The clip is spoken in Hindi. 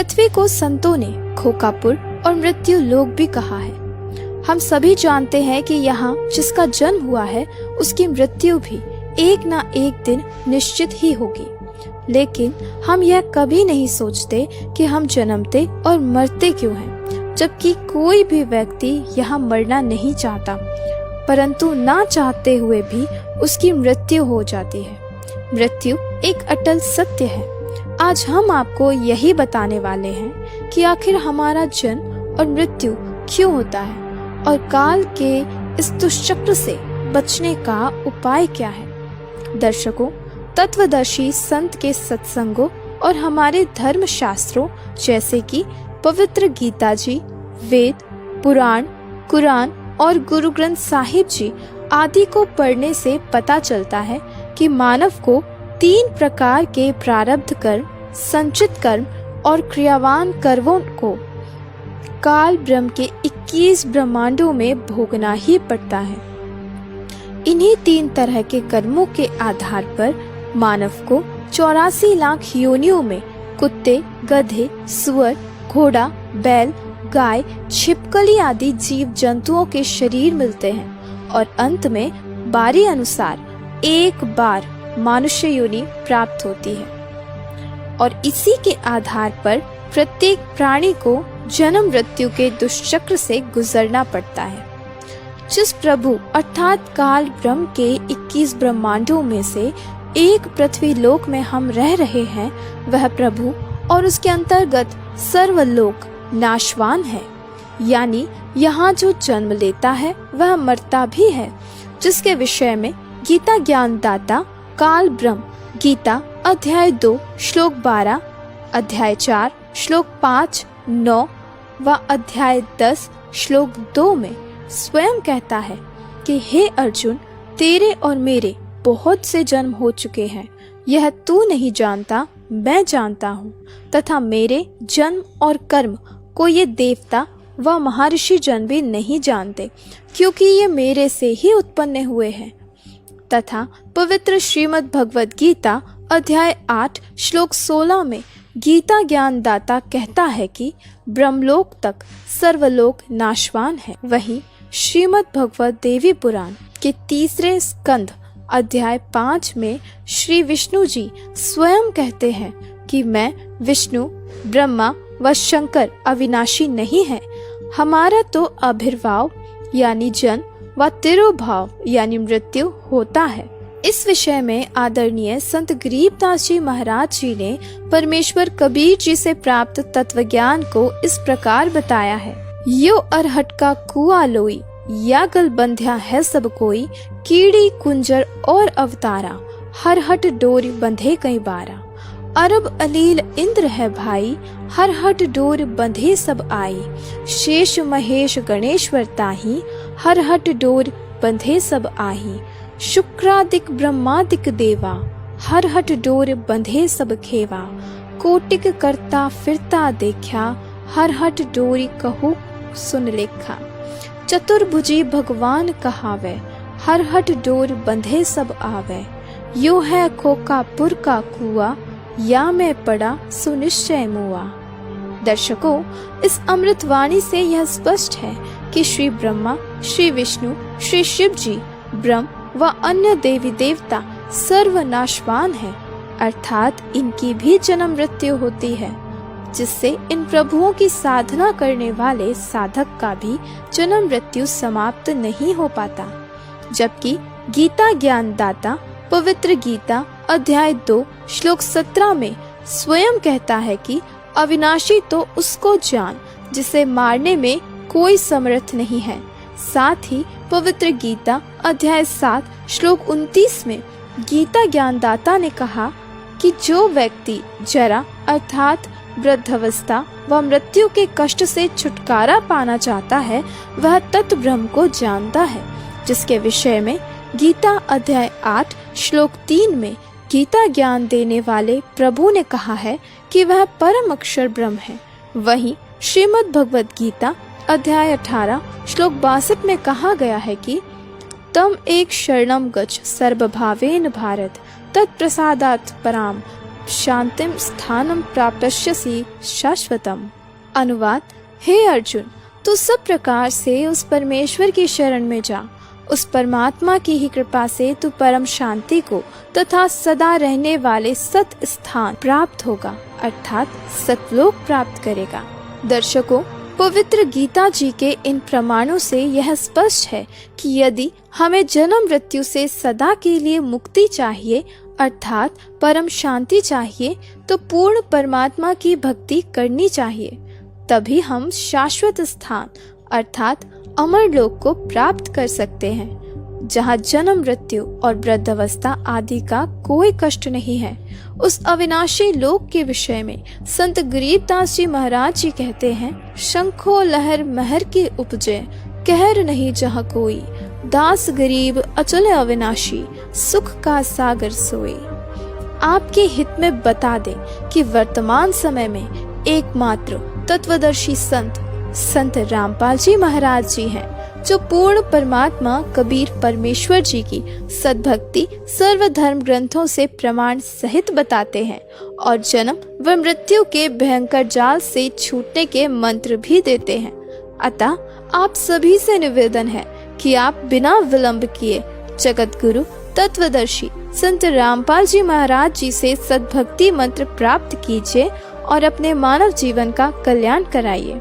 पृथ्वी को संतों ने खोकापुर और मृत्यु लोक भी कहा है। हम सभी जानते हैं कि यहाँ जिसका जन्म हुआ है उसकी मृत्यु भी एक ना एक दिन निश्चित ही होगी, लेकिन हम यह कभी नहीं सोचते कि हम जन्मते और मरते क्यों हैं, जबकि कोई भी व्यक्ति यहाँ मरना नहीं चाहता, परंतु ना चाहते हुए भी उसकी मृत्यु हो जाती है। मृत्यु एक अटल सत्य है। आज हम आपको यही बताने वाले हैं कि आखिर हमारा जन्म और मृत्यु क्यों होता है और काल के इस दुष्चक्र से बचने का उपाय क्या है। दर्शकों, तत्वदर्शी संत के सत्संगों और हमारे धर्म शास्त्रों जैसे कि पवित्र गीता जी, वेद, पुराण, कुरान और गुरु ग्रंथ साहिब जी आदि को पढ़ने से पता चलता है कि मानव को 3 प्रकार के प्रारब्ध कर्म, संचित कर्म और क्रियावान कर्मों को काल ब्रह्म के 21 ब्रह्मांडों में भोगना ही पड़ता है। इन्हीं 3 तरह के कर्मों के आधार पर मानव को 84 लाख योनियों में कुत्ते, गधे, सुअर, घोड़ा, बैल, गाय, छिपकली आदि जीव जंतुओं के शरीर मिलते हैं और अंत में बारी अनुसार एक बार मनुष्य योनि प्राप्त होती है। और इसी के आधार पर प्रत्येक प्राणी को जन्म मृत्यु के दुष्चक्र से गुजरना पड़ता है। जिस प्रभु अर्थात काल ब्रह्म के 21 ब्रह्मांडों में से एक पृथ्वी लोक में हम रह रहे हैं, वह प्रभु और उसके अंतर्गत सर्वलोक नाशवान है, यानी यहाँ जो जन्म लेता है वह मरता भी है, जिसके विषय में गीता ज्ञान दाता काल ब्रह्म गीता अध्याय 2 श्लोक 12, अध्याय 4 श्लोक 5, 9 व अध्याय 10 श्लोक 2 में स्वयं कहता है कि हे अर्जुन, तेरे और मेरे बहुत से जन्म हो चुके हैं, यह तू नहीं जानता, मैं जानता हूँ, तथा मेरे जन्म और कर्म को ये देवता व महर्षि जन भी नहीं जानते, क्योंकि ये मेरे से ही उत्पन्न हुए हैं। तथा पवित्र श्रीमद् भगवद गीता अध्याय 8 श्लोक 16 में गीता ज्ञान दाता कहता है कि ब्रह्मलोक तक सर्वलोक नाशवान है। वहीं श्रीमद् भगवद देवी पुराण के 3 स्कंध अध्याय 5 में श्री विष्णु जी स्वयं कहते हैं कि मैं विष्णु, ब्रह्मा व शंकर अविनाशी नहीं है। हमारा तो आविर्भाव यानी जन्म व तिरोभाव यानी मृत्यु होता है। इस विषय में आदरणीय संत गरीबदास जी महाराज जी ने परमेश्वर कबीर जी से प्राप्त तत्वज्ञान को इस प्रकार बताया है। यो अरहट का कुआ लोई, या गल बंध्या है सब कोई, कीड़ी कुंजर और अवतारा, हर हट डोर बंधे कई बारा। अरब अलील इंद्र है भाई, हर हट डोर बंधे सब आई। शेष महेश गणेश्वर ताही, हर हट डोर बंधे सब आही। शुक्रादिक ब्रह्मादिक देवा, हर हट डोर बंधे सब खेवा। कोटिक करता फिरता देखा, हर हट डोरी कहू सुन लेखा। चतुर्भुजी भगवान कहावे, हर हट डोर बंधे सब आवे। यो है खोकापुर का कुआ, या मैं पड़ा सुनिश्चय मुआ। दर्शकों, इस अमृतवाणी से यह स्पष्ट है कि श्री ब्रह्मा, श्री विष्णु, श्री शिव जी, ब्रह्म व अन्य देवी देवता सर्वनाशवान है, अर्थात इनकी भी जन्म मृत्यु होती है, जिससे इन प्रभुओं की साधना करने वाले साधक का भी जन्म मृत्यु समाप्त नहीं हो पाता। जबकि गीता ज्ञान दाता पवित्र गीता अध्याय 2 श्लोक 17 में स्वयं कहता है कि अविनाशी तो उसको जान जिसे मारने में कोई समर्थ नहीं है। साथ ही पवित्र गीता अध्याय 7 श्लोक 29 में गीता ज्ञानदाता ने कहा कि जो व्यक्ति जरा अर्थात वृद्धावस्था व मृत्यु के कष्ट से छुटकारा पाना चाहता है, वह तत् ब्रह्म को जानता है, जिसके विषय में गीता अध्याय 8 श्लोक 3 में गीता ज्ञान देने वाले प्रभु ने कहा है कि वह परम अक्षर ब्रह्म है। वहीं श्रीमद् भगवद गीता अध्याय 18 श्लोक 62 में कहा गया है कि तम एक शरणम गच्छ सर्वभावेन भारत तत्प्रसादात् पराम शांतिम स्थानम प्राप्स्यसि शाश्वतम। अनुवाद: हे अर्जुन, तू सब प्रकार से उस परमेश्वर की शरण में जा। उस परमात्मा की ही कृपा से तू परम शांति को तथा सदा रहने वाले सत स्थान प्राप्त होगा, अर्थात सतलोक प्राप्त करेगा। दर्शकों, पवित्र गीता जी के इन प्रमाणों से यह स्पष्ट है कि यदि हमें जन्म मृत्यु से सदा के लिए मुक्ति चाहिए, अर्थात परम शांति चाहिए, तो पूर्ण परमात्मा की भक्ति करनी चाहिए। तभी हम शाश्वत स्थान अर्थात अमर लोक को प्राप्त कर सकते हैं, जहाँ जन्म मृत्यु और वृद्धावस्था आदि का कोई कष्ट नहीं है। उस अविनाशी लोक के विषय में संत गरीबदास जी महाराज जी कहते हैं, शंखो लहर महर की उपजे, कहर नहीं जहाँ कोई, दास गरीब अचल अविनाशी, सुख का सागर सोई। आपके हित में बता दें कि वर्तमान समय में एकमात्र तत्वदर्शी संत रामपाल जी महाराज जी हैं, जो पूर्ण परमात्मा कबीर परमेश्वर जी की सद्भक्ति सर्वधर्म ग्रंथों से प्रमाण सहित बताते हैं और जन्म व मृत्यु के भयंकर जाल से छूटने के मंत्र भी देते हैं। अतः आप सभी से निवेदन है कि आप बिना विलंब किए जगत गुरु तत्वदर्शी संत रामपाल जी महाराज जी से सद्भक्ति मंत्र प्राप्त कीजिए और अपने मानव जीवन का कल्याण कराइए।